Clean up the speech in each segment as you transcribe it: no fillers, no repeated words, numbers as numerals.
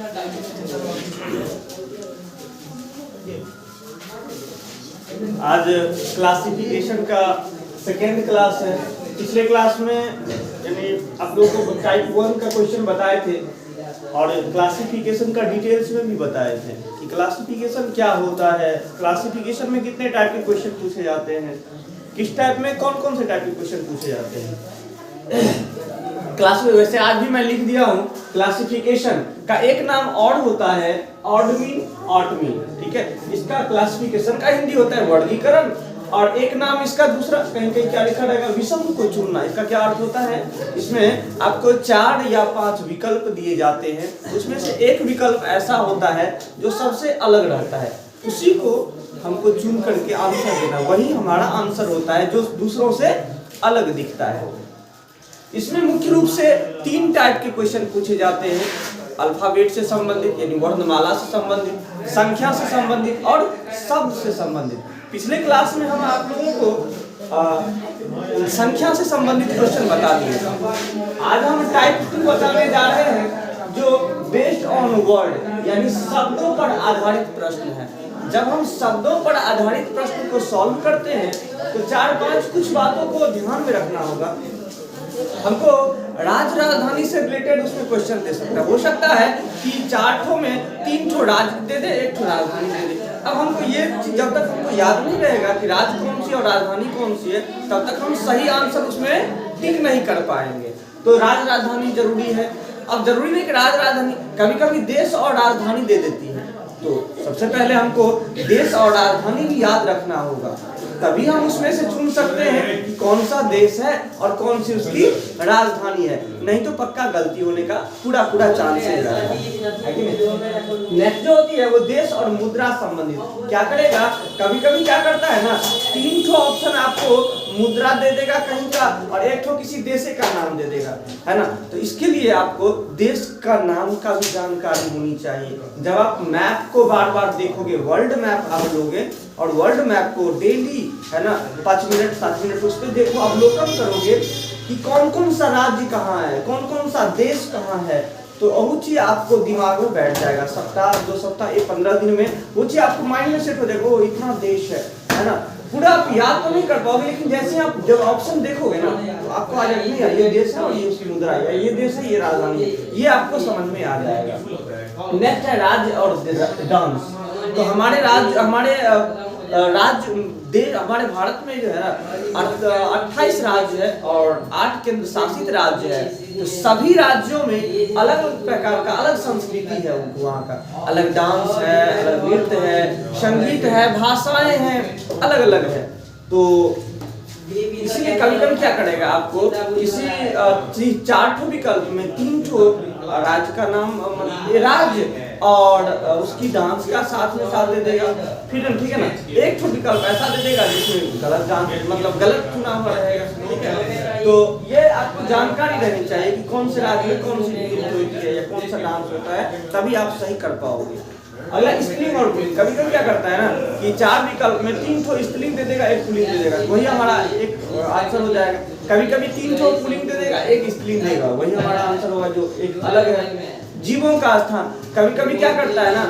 आज क्लासिफिकेशन का second class है। पिछले क्लास में यानी आप लोगों को टाइप 1 का क्वेश्चन बताए थे और क्लासिफिकेशन का डिटेल्स में भी बताए थे कि क्लासिफिकेशन क्या होता है, क्लासिफिकेशन में कितने टाइप के क्वेश्चन पूछे जाते हैं, किस टाइप में कौन कौन से टाइप के क्वेश्चन पूछे जाते हैं। क्लास में वैसे आज भी मैं लिख दिया हूँ, क्लासिफिकेशन का एक नाम ऑड होता है, ऑड मीन, ऑड मीन, ठीक है। इसका क्लासिफिकेशन का हिंदी होता है वर्गीकरण, और एक नाम इसका दूसरा कहीं कहीं क्या लिखा रहेगा, विषम को चुनना। इसका क्या अर्थ होता है, इसमें आपको 4 या 5 विकल्प दिए जाते हैं, उसमें से एक विकल्प ऐसा होता है जो सबसे अलग रहता है, उसी को हमको चुन करके आंसर देना, वही हमारा आंसर होता है जो दूसरों से अलग दिखता है। इसमें मुख्य रूप से 3 टाइप के क्वेश्चन पूछे जाते हैं, अल्फाबेट से संबंधित यानी वर्णमाला से संबंधित, संख्या से संबंधित और शब्द से संबंधित। पिछले क्लास में हम आप लोगों को संख्या से संबंधित क्वेश्चन बता दिए। आज हम टाइप 2 बताने जा रहे हैं जो बेस्ड ऑन वर्ड यानी शब्दों पर आधारित प्रश्न है। जब हम शब्दों पर आधारित प्रश्न को सॉल्व करते हैं तो 4-5 कुछ बातों को ध्यान में रखना होगा। हमको राजधानी से रिलेटेड उसमें क्वेश्चन दे सकता है, हो सकता है कि 4 ठो में 3 ठो राज दे दे, 1 ठो राजधानी दे दे। अब हमको ये जब तक हमको याद नहीं रहेगा कि राज कौन सी और राजधानी कौन सी है, तब तक हम सही आंसर उसमें टिक नहीं कर पाएंगे। तो राजधानी जरूरी है। अब जरूरी नहीं कि राजधानी, कभी कभी देश और राजधानी दे देती है, तो सबसे पहले हमको देश और राजधानी भी याद रखना होगा, तभी हम उसमें से चुन सकते हैं कि कौन सा देश है और कौन सी उसकी राजधानी है, नहीं तो पक्का गलती होने का पूरा चांसेस है कि नहीं। नेक्स्ट जो होती है वो देश और मुद्रा संबंधित क्या करेगा, कभी कभी क्या करता है ना, 3 ठो ऑप्शन आपको मुद्रा दे देगा कहीं का और 1 ठो किसी देश का नाम दे देगा, है ना। तो इसके लिए आपको देश का नाम का भी जानकारी होनी चाहिए। जब आप मैप को बार बार देखोगे, वर्ल्ड मैप आप लोगे और वर्ल्ड मैप को डेली, है ना, 5 मिनट 7 मिनट उस पर देखो, अवलोकन करोगे कि कौन कौन सा राज्य कहाँ है, कौन कौन सा देश कहाँ है, तो वो चीज आपको दिमाग में बैठ जाएगा। सप्ताह 2 सप्ताह 15 दिन में वो चीज आपको माइंड में सेट हो जाएगा, वो इतना देश है ना। पूरा आप याद तो नहीं कर पाओगे, लेकिन जैसे आप जब ऑप्शन देखोगे ना तो आपको आ जाएगा नहीं यार ये देश है और ये उसकी मुद्रा है, ये देश है, ये राजधानी है, ये आपको समझ में आ जाएगा। नेक्स्ट है राज्य और डांस। तो हमारे राज्य, हमारे हमारे भारत में जो है ना 28 राज्य है और 8 केंद्र शासित राज्य है। तो सभी राज्यों में अलग अलग प्रकार का अलग संस्कृति है, वहाँ का अलग डांस है, अलग नृत्य है, संगीत है, भाषाएं हैं, अलग अलग है। तो इसलिए कभी कभी क्या करेगा, आपको किसी 4 ठो विकल्प में 3 ठो राज्य का नाम, राज्य और उसकी डांस का साथ में साथ दे देगा, फिर ठीक है ना, 1 ठो विकल्प ऐसा दे देगा जिसमें गलत डांस मतलब गलत चुना हुआ रहेगा, ठीक है। तो ये आपको जानकारी रहनी चाहिए कि कौन से राज्य में कौन सी नृत्य होती है या कौन सा डांस होता है, तभी आप सही कर पाओगे। अगला स्त्रीलिंग और पुल्लिंग, कभी कभी क्या करता है ना कि 4 विकल्प में 3 ठो स्त्रीलिंग दे देगा, 1 पुल्लिंग दे देगा, वही हमारा एक आंसर हो जाएगा। कभी कभी 3 ठो पुल्लिंग दे देगा, 1 स्त्रीलिंग देगा, वही हमारा आंसर होगा जो एक अलग है। जीवों का स्थान, कभी कभी क्या करता है ना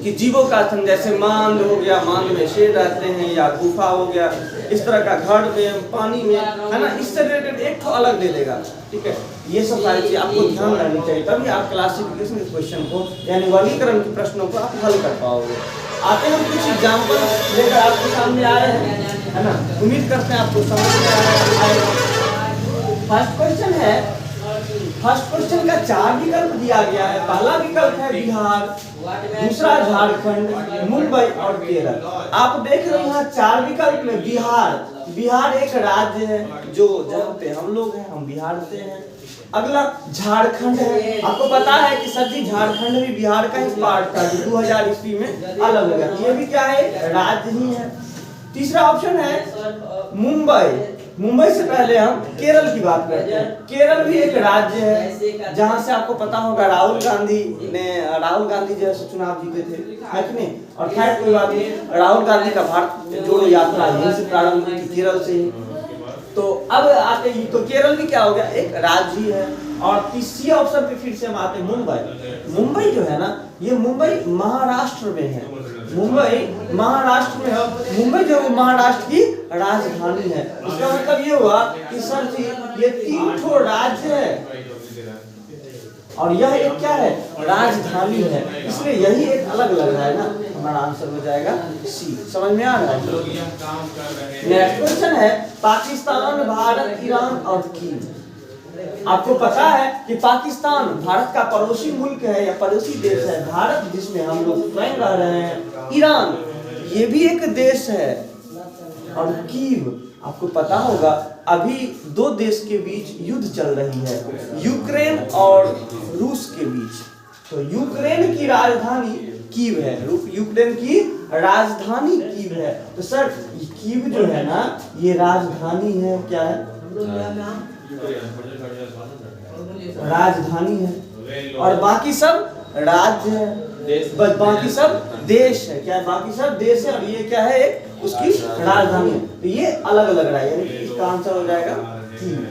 कि जीवों का स्थान, जैसे मांद हो गया, मांद में शेर रहते हैं, या गुफा हो गया, इस तरह का घर में, पानी में, है ना, इससे रिलेटेड 1 ठो अलग दे देगा, ठीक है। ये सब सारी चीजें आपको ध्यान रखनी चाहिए, तभी आप क्लासिफिकेशन के क्वेश्चन को यानी वर्गीकरण के प्रश्नों को आप हल कर पाओगे। आते हम कुछ एग्जाम्पल लेकर आपके सामने आ रहे हैं, है ना, उम्मीद करते हैं आपको समझ में आएगा। फर्स्ट क्वेश्चन है, फर्स्ट क्वेश्चन का 4 विकल्प दिया गया है। पहला विकल्प है बिहार, दूसरा झारखंड, मुंबई और केरल। आप देख रहे हैं यहाँ 4 विकल्प में बिहार एक राज्य है जो जहाँ पे हम लोग हैं, हम बिहार से हैं। अगला झारखंड है, आपको पता है कि सर जी झारखंड भी बिहार का ही पार्ट था जो 2000 ईस्वी में अलग हो गया, ये भी क्या है, राज्य ही है। तीसरा ऑप्शन है मुंबई से पहले हम केरल की बात करते हैं। केरल भी एक राज्य है जहां से आपको पता होगा राहुल गांधी जो है चुनाव जीते थे, है कि नहीं। और खैर कोई बात नहीं, राहुल गांधी का भारत जोड़ो यात्रा यहीं से प्रारंभ हुई थी, केरल से ही। तो अब आते ही तो केरल भी क्या हो गया, एक राज्य ही है। और तीसरे ऑप्शन पे फिर से हम आते हैं मुंबई। मुंबई जो है ना, ये मुंबई महाराष्ट्र में है, मुंबई महाराष्ट्र में है। मुंबई जो महाराष्ट्र की राजधानी है। इसका मतलब ये हुआ कि सर जी ये 3 ठो राज्य है और यह एक क्या है, राजधानी है, इसलिए यही एक अलग लग रहा है ना, हमारा आंसर हो जाएगा सी। समझ में आ रहा है? नेक्स्ट क्वेश्चन है पाकिस्तान, भारत, ईरान और चीन। आपको पता है कि पाकिस्तान भारत का पड़ोसी मुल्क है या पड़ोसी देश है, भारत जिसमें हम लोग स्वयं रह रहे हैं, ईरान ये भी एक देश है, और कीव आपको पता होगा अभी 2 देश के बीच युद्ध चल रही है, यूक्रेन और रूस के बीच। तो यूक्रेन की राजधानी कीव है, यूक्रेन की राजधानी कीव है। तो सर कीव जो है ना ये राजधानी है, क्या है, राजधानी है, और बाकी सब राज्य है, बाकी सब देश है, क्या है, बाकी सब देश है, और ये क्या है, एक उसकी राजधानी है। तो ये अलग अलग रहा है, यानी कि इसका आंसर हो जाएगा कीव।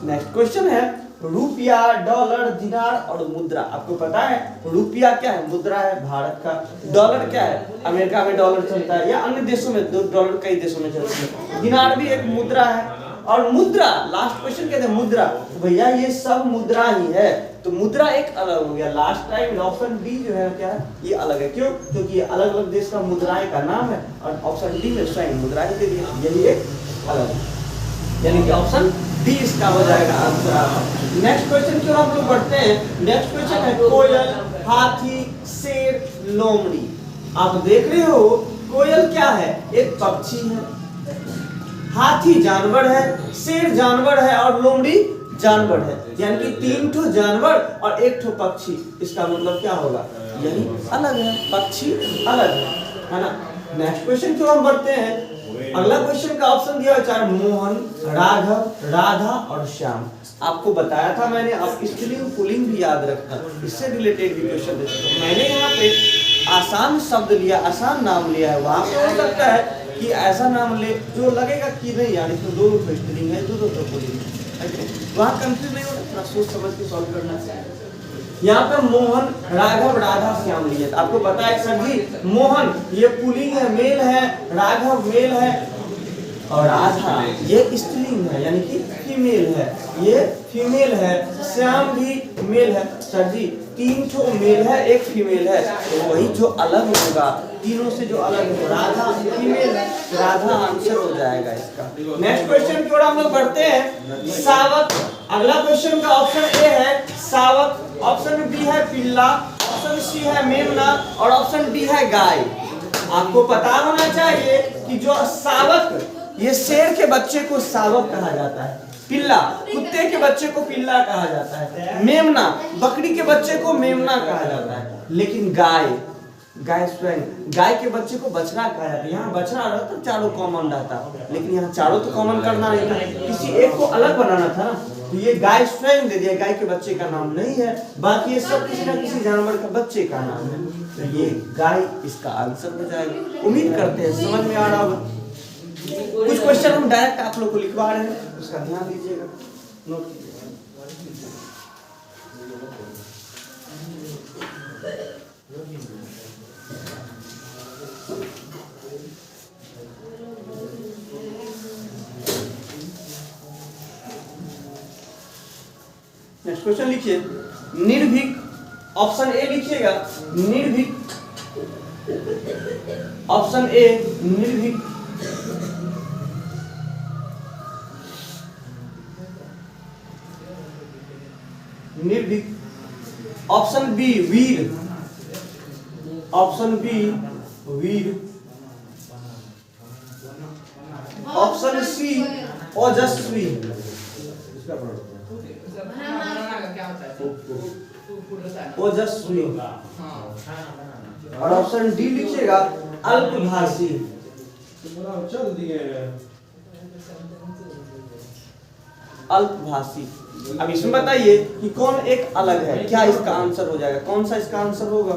नेक्स्ट क्वेश्चन है रुपया, डॉलर, दिनार और मुद्रा। आपको पता है रुपया क्या है, मुद्रा है भारत का, डॉलर क्या है, अमेरिका में डॉलर चलता है या अन्य देशों में डॉलर कई देशों में चलती है, दिनार भी एक मुद्रा है, और मुद्रा लास्ट क्वेश्चन कहते हैं मुद्रा। तो भैया ये सब मुद्रा ही है, तो मुद्रा एक अलग हो गया। लास्ट टाइम ऑप्शन डी जो है क्या है, ये अलग है, क्यों, क्योंकि ये अलग अलग देश का मुद्राएं का नाम है, और ऑप्शन डी में स्वयं मुद्रा ही दे दिया, यही एक अलग है, यानी कि ऑप्शन डी इसका हो जाएगा आंसर। नेक्स्ट क्वेश्चन की ओर हम लोग बढ़ते हैं। नेक्स्ट क्वेश्चन है कोयल, हाथी, शेर, लोमड़ी। आप देख रहे हो कोयल क्या है, एक पक्षी है, हाथी जानवर है, शेर जानवर है और लोमड़ी जानवर है, यानी कि 3 ठो जानवर और 1 ठो पक्षी। इसका मतलब क्या होगा, यही अलग है, पक्षी अलग है ना। नेक्स्ट क्वेश्चन की ओर हम बढ़ते हैं। अगला क्वेश्चन का ऑप्शन दिया है मोहन, राघव, राधा और श्याम। आपको बताया था मैंने, आप स्त्रीलिंग पुल्लिंग भी याद रखना, इससे रिलेटेड भी क्वेश्चन देते। मैंने यहाँ पे आसान शब्द लिया, आसान नाम लिया है, वहां पे हो सकता है कि ऐसा नाम ले जो लगेगा कि नहीं यार इसमें 2 तो स्त्रीलिंग है, 2 तो पुल्लिंग है, वहां कंफ्यूज नहीं होना, थोड़ा सोच समझ के सॉल्व करना चाहिए। यहाँ पे मोहन, राघव, राधा, श्याम लिए। आपको पता है सर जी मोहन ये पुल्लिंग है, मेल है, राघव मेल है, और राधा ये स्त्रीलिंग है यानी कि फीमेल है, ये फीमेल है, श्याम भी मेल है। सर जी 3 ठो मेल है, 1 फीमेल है, तो वही जो अलग होगा तीनों से जो अलग है राधा फीमेल है, राधा आंसर हो जाएगा इसका। नेक्स्ट क्वेश्चन की ओर हम लोग बढ़ते हैं। सावक, अगला क्वेश्चन का ऑप्शन ए है सावक, ऑप्शन बी है पिल्ला, ऑप्शन सी है मेमना और ऑप्शन डी है गाय। आपको पता होना चाहिए कि जो सावक, ये शेर के बच्चे को सावक कहा जाता है, पिल्ला कुत्ते के बच्चे को पिल्ला कहा जाता है, मेमना बकरी के बच्चे को मेमना कहा जाता है, लेकिन गाय, गाय स्वयं गाय के बच्चे को बछड़ा कहा जाता है। यहाँ बछड़ा रहता तो चारों कॉमन रहता, लेकिन यहाँ चारों तो कॉमन करना नहीं था, किसी एक को अलग बनाना था ना, तो ये गाय स्वयं दे दिया, गाय के बच्चे का नाम नहीं है, बाकी ये सब किसी न किसी जानवर का बच्चे का नाम है, तो ये गाय इसका आंसर हो जाएगा। उम्मीद करते हैं समझ में आ रहा होगा। कुछ क्वेश्चन हम डायरेक्ट आप लोग को लिखवा रहे हैं, उसका ध्यान दीजिएगा, नोट कीजिएगा। नेक्स्ट क्वेश्चन लिखिए निर्भीक, ऑप्शन ए लिखिएगा निर्भीक, ऑप्शन ए निर्भीक, निर्भीक, ऑप्शन बी वीर, ऑप्शन बी वीर, ऑप्शन सी ओजस्वी, ओजस्वी, और ऑप्शन डी लिखिएगा अल्पभाषी। अल्पभाषी। अब इसमें बताइए कि कौन एक अलग है, क्या इसका आंसर हो जाएगा, कौन सा इसका आंसर होगा?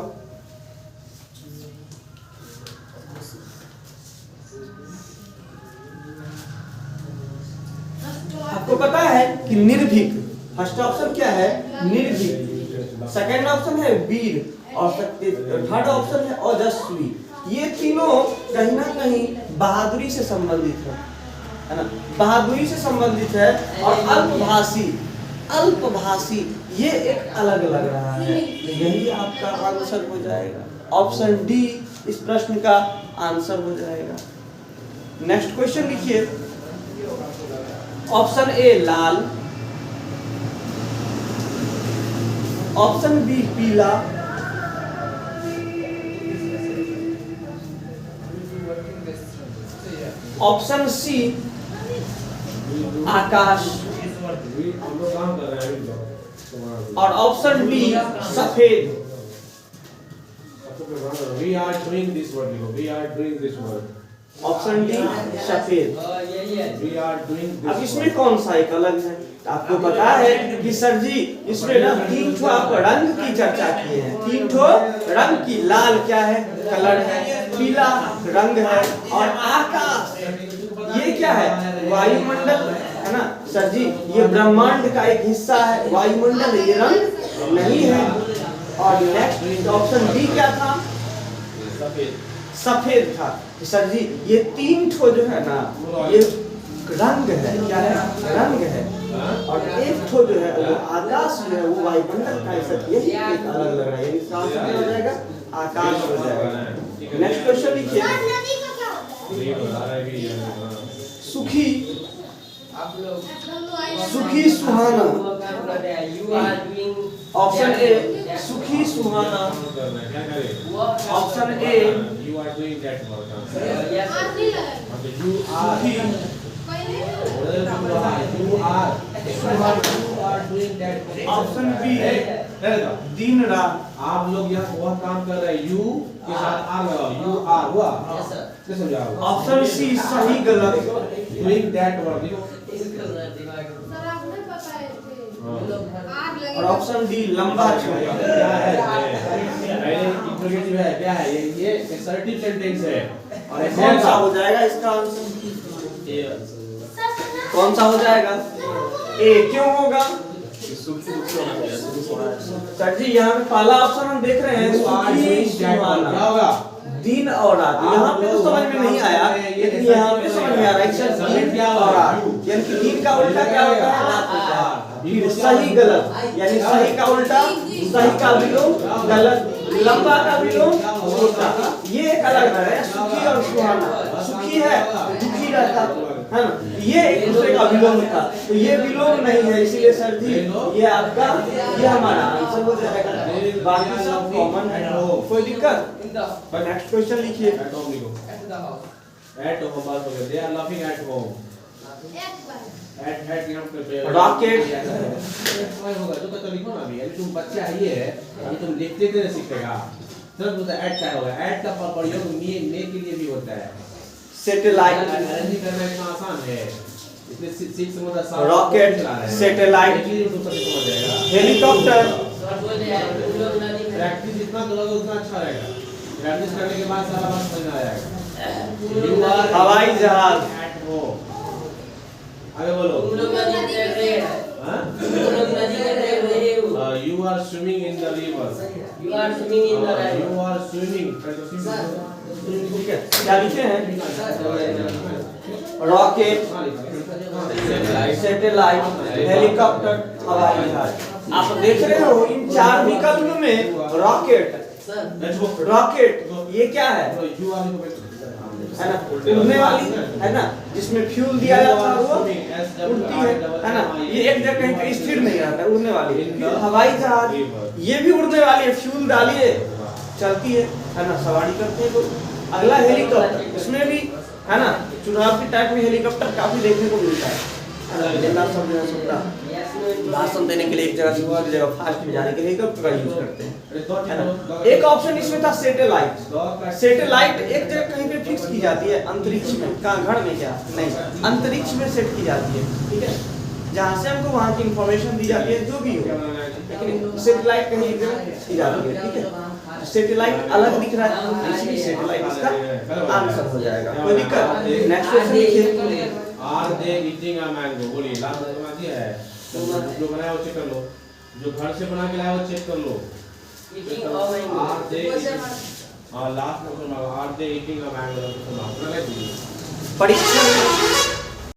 आपको पता है कि निर्भीक, फर्स्ट ऑप्शन क्या है? निर्भीक। सेकंड ऑप्शन है वीर और थर्ड ऑप्शन है ओजस्वी। ये तीनों कहीं ना कहीं बहादुरी से संबंधित है ना, बहादुरी से संबंधित है। और अल्पभाषी ये एक अलग लग रहा है, यही आपका आंसर हो जाएगा। ऑप्शन डी इस प्रश्न का आंसर हो जाएगा। नेक्स्ट क्वेश्चन लिखिए। ऑप्शन ए लाल, ऑप्शन बी पीला, ऑप्शन सी आकाश और ऑप्शन डी सफेद। We are doing this word. We are doing this word. Option D सफेद। We are doing this. अब इसमें कौन सा एक अलग है? आपको पता है कि सर जी इसमें ना तीन ठो आप रंग की चर्चा किए हैं। तीन ठो रंग की, लाल क्या है? कलर है, पीला रंग है और आकाश ये क्या है? वायुमंडल है ना सर जी, ये ब्रह्मांड का एक हिस्सा है, वायुमंडल ये रंग नहीं है। और नेक्स्ट ऑप्शन डी क्या था? सफेद था। सर जी ये तीन ठो जो है ना ये रंग है, क्या है? रंग है। और एक ठो जो है वो आकाश जो है वो वायुमंडल का हिस्सा, यही एक अलग लग रहा है, इसका आंसर क्या हो जाएगा? आकाश हो जाएगा। नेक्स्ट क्वेश्चन लिखिए। सुखी, सुखी सुहाना। ऑप्शन ए सुखी सुहाना, option A You are doing that work. सुखी, You are doing that work. Option B दिन रात। आप लोग यहाँ वह काम कर रहे हैं। यू के साथ आर लगाओ। यू आर हुआ। क्या समझाओ? ऑप्शन सी सही गलत। Doing that work. और ऑप्शन डी लंबा छोटा। क्या है? इंट्रोगेटिव है। क्या है? ये असर्टिव सेंटेंस है। और कौन सा हो जाएगा इसका आंसर? कौन सा हो जाएगा? ए। क्यों होगा सर जी? यहाँ पे पहला ऑप्शन हम देख रहे हैं सुखी सुहाना, क्या होगा? दिन और रात। यहाँ पे तो समझ में नहीं आया, लेकिन यहाँ पे समझ में आ रहा है सर दिन क्या और रात, यानी कि दिन का उल्टा क्या होता है? रात होता है। फिर सही गलत, यानी सही का उल्टा, सही का विलोम गलत, लंबा का विलोम छोटा। ये एक अलग है सुखी और सुहाना। सुखी है दुखी रहता है ना, ये एक दूसरे का विलोम था, तो ये विलोम नहीं है, इसीलिए सर जी ये आपका, ये हमारा आंसर हो जाएगा। बाकी सब कॉमन है, कोई दिक्कत? नेक्स्ट क्वेश्चन लिखिए। At home लिखो। At home बात हो गई। They are laughing at home. At यहाँ पे रॉकेट होगा तो पता लिखो ना अभी। अभी तुम बच्चा है ये, अभी तुम देखते कैसे सीखेगा? सब होता है। ऐड का होगा। ऐड का प्रयोग ने के लिए भी होता है। सैटेलाइट, अरेंज करना इतना आसान है, इसलिए सिक्स मतलब रॉकेट, सैटेलाइट, समझ जाएगा। हेलीकॉप्टर। प्रैक्टिस जितना करोगे उतना अच्छा रहेगा। प्रैक्टिस करने के बाद सारा बात समझ आ जाएगा। हवाई जहाज। At home. आगे बोलो। You are swimming in the river. You are swimming in the river. You are swimming. ठीक है, क्या लिखे हैं? रॉकेट, सैटेलाइट, हेलीकॉप्टर, हवाई जहाज। आप देख रहे हो इन चार विकल्प में रॉकेट, रॉकेट ये क्या है? है ना, उड़ने वाली है ना, जिसमें फ्यूल दिया जाता है वो उड़ती है ना, ये एक जगह कहीं पे स्थिर नहीं रहता, उड़ने वाली है। हवाई जहाज ये भी उड़ने वाली है, फ्यूल डालिए चलती है ना, सवारी करते हैं लोग। अगला हेलीकॉप्टर, इसमें भी है ना चुनाव के टाइप में हेलीकॉप्टर काफी देखने को मिलता है। भाषण देने के लिए एक जगह से दूसरी जगह फास्ट में जाने के लिए हेलीकॉप्टर का यूज करते हैं। एक ऑप्शन इसमें था सैटेलाइट। सैटेलाइट एक जगह कहीं पे फिक्स की जाती है, अंतरिक्ष में, कहाँ घर में क्या नहीं, अंतरिक्ष में सेट की जाती है, ठीक है, जहाँ से हमको वहाँ की इंफॉर्मेशन दी जाती है, जो भी हो। लेकिन सैटेलाइट कहीं एक जगह की जाती है, ठीक है। सैटेलाइट अलग दिख रहा है, इसलिए सैटेलाइट इसका आंसर हो जाएगा। कोई दिक्कत? नेक्स्ट क्वेश्चन लिखिए। Are they eating a mango? बोलिए, लास्ट समझ दिया है। जो बनाया वो चेक कर लो, जो घर से बना के लाया वो चेक कर लो। Eating all my are they last question are they eating a mango, परीक्षा में